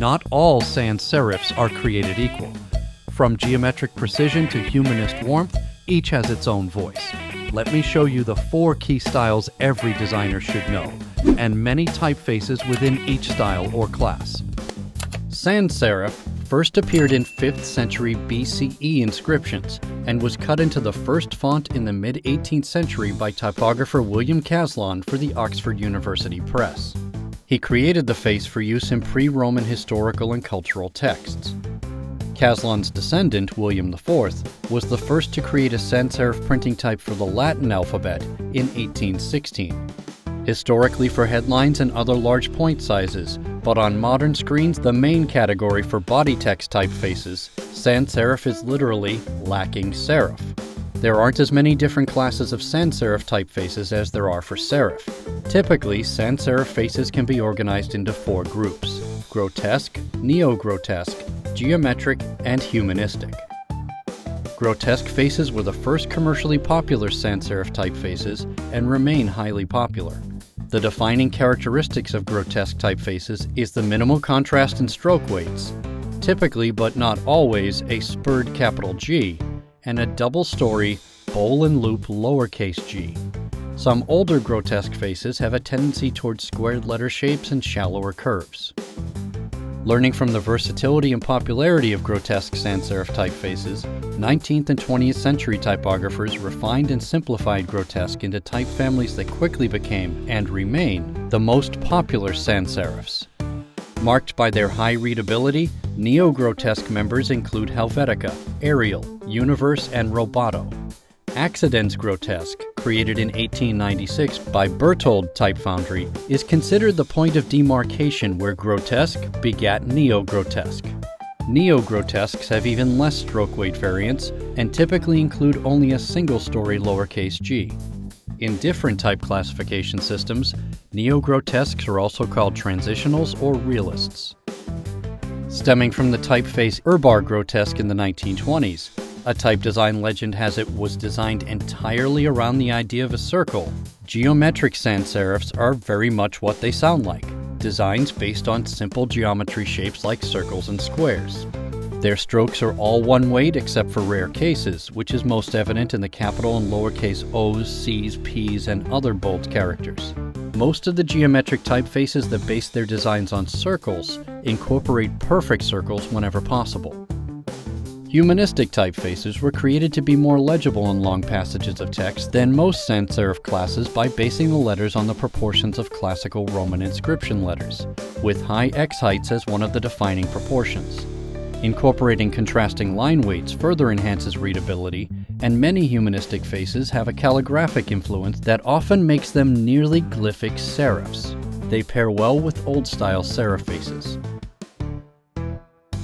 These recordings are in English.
Not all sans serifs are created equal. From geometric precision to humanist warmth, each has its own voice. Let me show you the 4 key styles every designer should know, and many typefaces within each style or class. Sans serif first appeared in 5th century BCE inscriptions and was cut into the first font in the mid-18th century by typographer William Caslon for the Oxford University Press. He created the face for use in pre-Roman historical and cultural texts. Caslon's descendant, William IV, was the first to create a sans serif printing type for the Latin alphabet in 1816. Historically for headlines and other large point sizes, but on modern screens the main category for body text typefaces, sans serif is literally lacking serif. There aren't as many different classes of sans serif typefaces as there are for serif. Typically, sans serif faces can be organized into 4 groups: grotesque, neo-grotesque, geometric, and humanistic. Grotesque faces were the first commercially popular sans serif typefaces and remain highly popular. The defining characteristics of grotesque typefaces is the minimal contrast in stroke weights, typically but not always a spurred capital G, and a double-story bowl and loop lowercase g. Some older grotesque faces have a tendency towards squared letter shapes and shallower curves. Learning from the versatility and popularity of grotesque sans serif typefaces, 19th and 20th century typographers refined and simplified grotesque into type families that quickly became, and remain, the most popular sans serifs. Marked by their high readability, neo-grotesque members include Helvetica, Arial, Universe, and Roboto. Accidens grotesque, created in 1896 by Berthold Type Foundry, is considered the point of demarcation where grotesque begat neo-grotesque. Neo-grotesques have even less stroke weight variants and typically include only a single-story lowercase g. In different type classification systems, neo-grotesques are also called transitionals or realists. Stemming from the typeface Urbar grotesque in the 1920s, a type design legend has it was designed entirely around the idea of a circle. Geometric sans serifs are very much what they sound like, designs based on simple geometry shapes like circles and squares. Their strokes are all one weight except for rare cases, which is most evident in the capital and lowercase o's, c's, p's, and other bold characters. Most of the geometric typefaces that base their designs on circles incorporate perfect circles whenever possible. Humanistic typefaces were created to be more legible in long passages of text than most sans serif classes by basing the letters on the proportions of classical Roman inscription letters, with high X heights as one of the defining proportions. Incorporating contrasting line weights further enhances readability, and many humanistic faces have a calligraphic influence that often makes them nearly glyphic serifs. They pair well with old-style serif faces.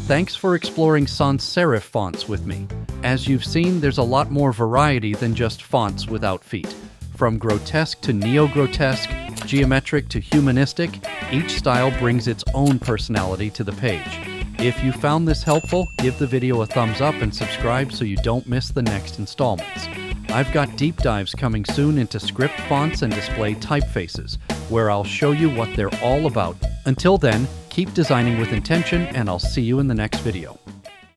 Thanks for exploring sans serif fonts with me. As you've seen, there's a lot more variety than just fonts without feet. From grotesque to neo-grotesque, geometric to humanistic, each style brings its own personality to the page. If you found this helpful, give the video a thumbs up and subscribe so you don't miss the next installments. I've got deep dives coming soon into script fonts and display typefaces, where I'll show you what they're all about. Until then, keep designing with intention, and I'll see you in the next video.